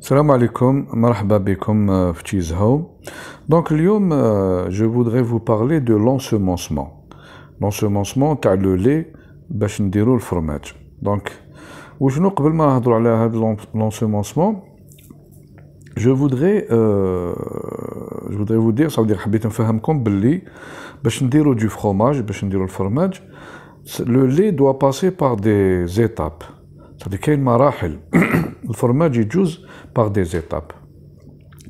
Salam alaikum, marhaba bikum في Cheese Home. Donc اليوم je voudrais vous parler de l'ensemencement. L'ensemencement تاع le lait باش نديرو الفرماج. Donc وشنو قبل ما نهضروا على هذا l'ensemencement, je voudrais vous dire, ça veut dire حبيت نفهمكم باللي باش نديرو du fromage, باش نديرو الفرماج, le lait doit passer par des étapes. C'est-à-dire كاين مراحل. الفرماج يجوز par des étapes.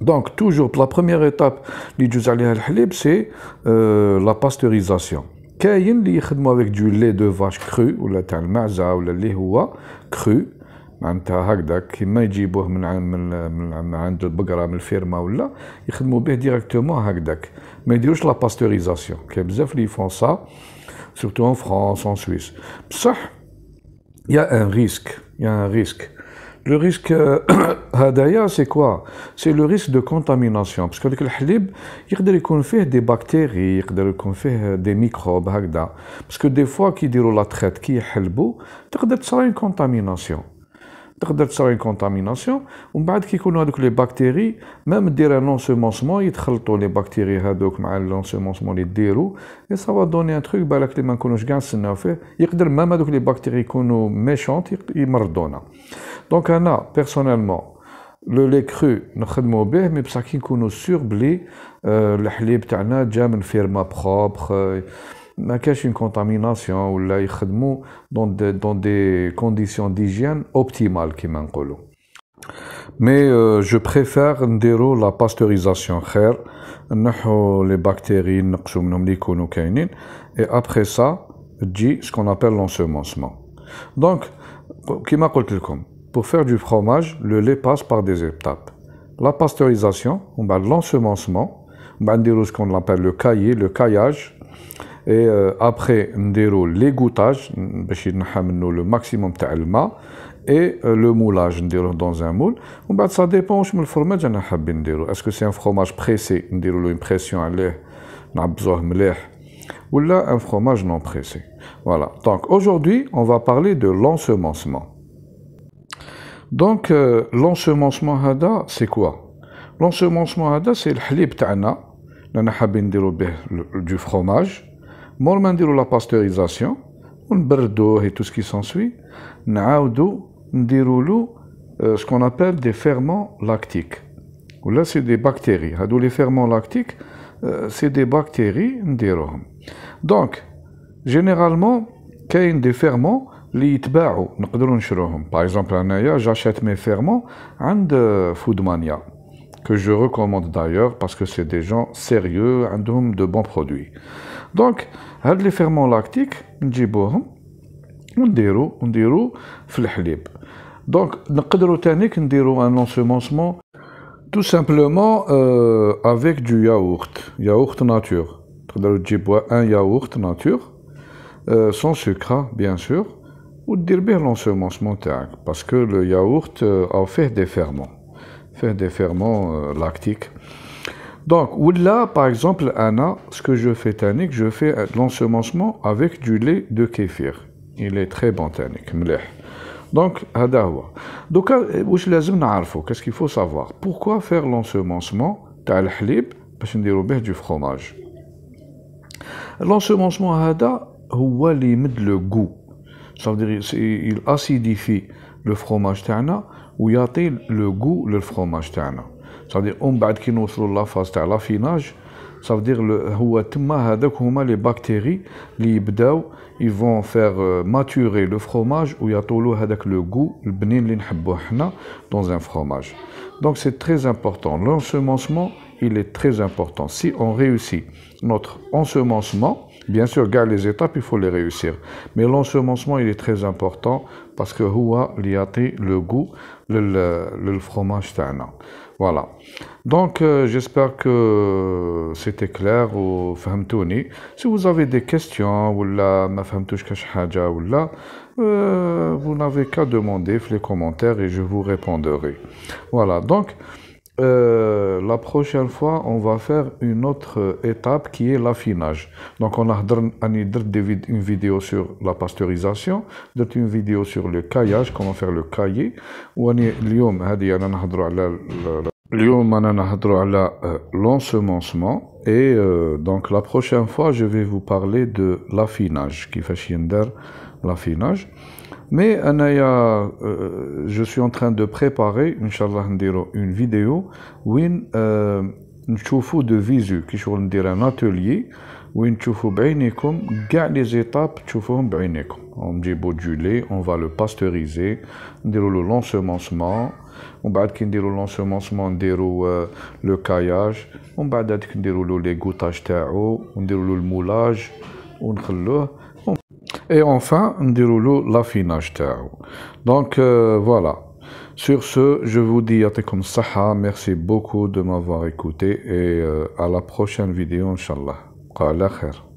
Donc toujours la première étape اللي يجوز عليها الحليب c'est la pasteurisation. كاين اللي يخدموا avec du lait de vache cru ولا تاع المعزه ولا اللي هو cru معناتها هكذاك كيما يجيبوه من عند البقره من الفيرما ولا يخدموا به ديريكتومون هكذاك ما يديروش لا باستeurisation. كاين بزاف اللي يفون ça surtout en France en Suisse. بصح il y a un risque. Le risque, c'est quoi? C'est le risque de contamination. Parce que le halib, il y a des bactéries, il y a des microbes. Parce que des fois, qui diront la traite, qui est halbou, il y a une contamination. une contamination. Qui connaît les bactéries, même dire un ensemencement, il y les bactéries avec l'ensemencement, et ça va donner un truc, les mains qu'on a même les bactéries sont méchantes, ils mordonnent. Donc, personnellement, le lait cru, mais ça qui nous surblé, le halib تاعنا جا من فيرما propre, ما كاش une contamination ou là يخدموا dans des conditions d'hygiène optimales كما نقولوا. Mais je préfère نديرو la pasteurisation خير, نحو les bactéries نقصوا منهم اللي يكونوا كاينين, et après ça تجي ce qu'on appelle l'ensemencement. Donc كما قلت لكم, pour faire du fromage, le lait passe par des étapes. La pasteurisation, l'ensemencement, ce qu'on appelle le caillage, et après, l'égouttage, le maximum de l'eau, et le moulage dans un moule. Ça dépend du fromage. Est-ce que c'est un fromage pressé, une pression à l'air, ou là un fromage non pressé. Voilà. Donc aujourd'hui, on va parler de l'ensemencement. Donc, l'ensemencement c'est quoi? L'ensemencement c'est le halib تاعنا اللي حابين نديرو به du fromage. مور ما نديرو la pasteurisation ونبردوه et tout ce qui s'ensuit, نعاودو نديرو له ce qu'on appelle des ferments lactiques. Ou là c'est des bactéries. هادو les ferments lactiques, c'est des bactéries نديروهم. Donc, généralement, كاين des ferments اللي يتباعوا نقدروا نشروهم. Par exemple, انايا j'achète mes ferments عند Foodmania, que je recommande d'ailleurs parce que c'est des gens sérieux, عندهم de bons produits. Donc, هاد les ferments lactiques نجيبوهم ونديرو في الحليب. Donc, نقدروا تانيك نديرو un ensemencement tout simplement avec du yaourt nature. تقدروا تجيبوا un yaourt nature sans sucre bien sûr. Ou dire bien l'ensemencement parce que le yaourt a fait des ferments lactiques. Donc, ou là, par exemple, ce que je fais je fais l'ensemencement avec du lait de kéfir. Il est très bon tannique, مليح. Donc, هذا هو. Donc, واش لازم نعرفو, qu'est-ce qu'il faut savoir? Pourquoi faire l'ensemencement تاع الحليب باش نديرو به du fromage? L'ensemencement هذا هو اللي يمد le goût. Ça veut dire il acidifie le fromage تاعنا ويعطي le goût le fromage تاعنا. Ça veut dire بعد كي نوصلوا لا فاز تاع لافيناج, ça veut dire هو تما هذاك هما les bactéries اللي يبداو ils vont faire maturer le fromage ويعطوا له هذاك le goût البنين اللي نحبوه حنا dans un fromage. Donc c'est très important. L'ensemencement, il est très important. Si on réussit notre ensemencement, bien sûr, les étapes, il faut les réussir. Mais l'ensemencement, il est très important parce que هو اللي يعطي le goût le fromage تاعنا. Voilà. Donc, j'espère que c'était clair ou فهمتوني. Si vous avez des questions ou là ما فهمتوش كاش حاجة ou là, vous n'avez qu'à demander dans les commentaires et je vous répondrai. Voilà. Donc, La prochaine fois, on va faire une autre étape qui est l'affinage. Donc, on a une vidéo sur la pasteurisation, une vidéo sur le caillage, comment faire le caillé. اليوم أنا نهضروا على l'ensemencement et donc la prochaine fois je vais vous parler de l'affinage كيفاش يندار l'affinage. Mais je suis en train de préparer Inch'Allah نديرو une vidéo وين نشوفوا de visu كي شغل ندير un atelier وين تشوفوا بعينيكم كاع les étapes تشوفوهم بعينيكم. نجيبو du lait, on va le pasteuriser, نديرو le l'ensemencement. ومن بعد كي نديرو لونسومونسمون نديرو لو كاياج ومن بعد هذيك نديرو له لي غوتاج تاعو ونديرو له المولاج ونخلوه et enfin نديرو له لافيناج تاعو. Donc voilà. Sur ce, je vous dis يعطيكم الصحة. Merci beaucoup de m'avoir écouté et à la prochaine vidéo Inch'Allah. على خير.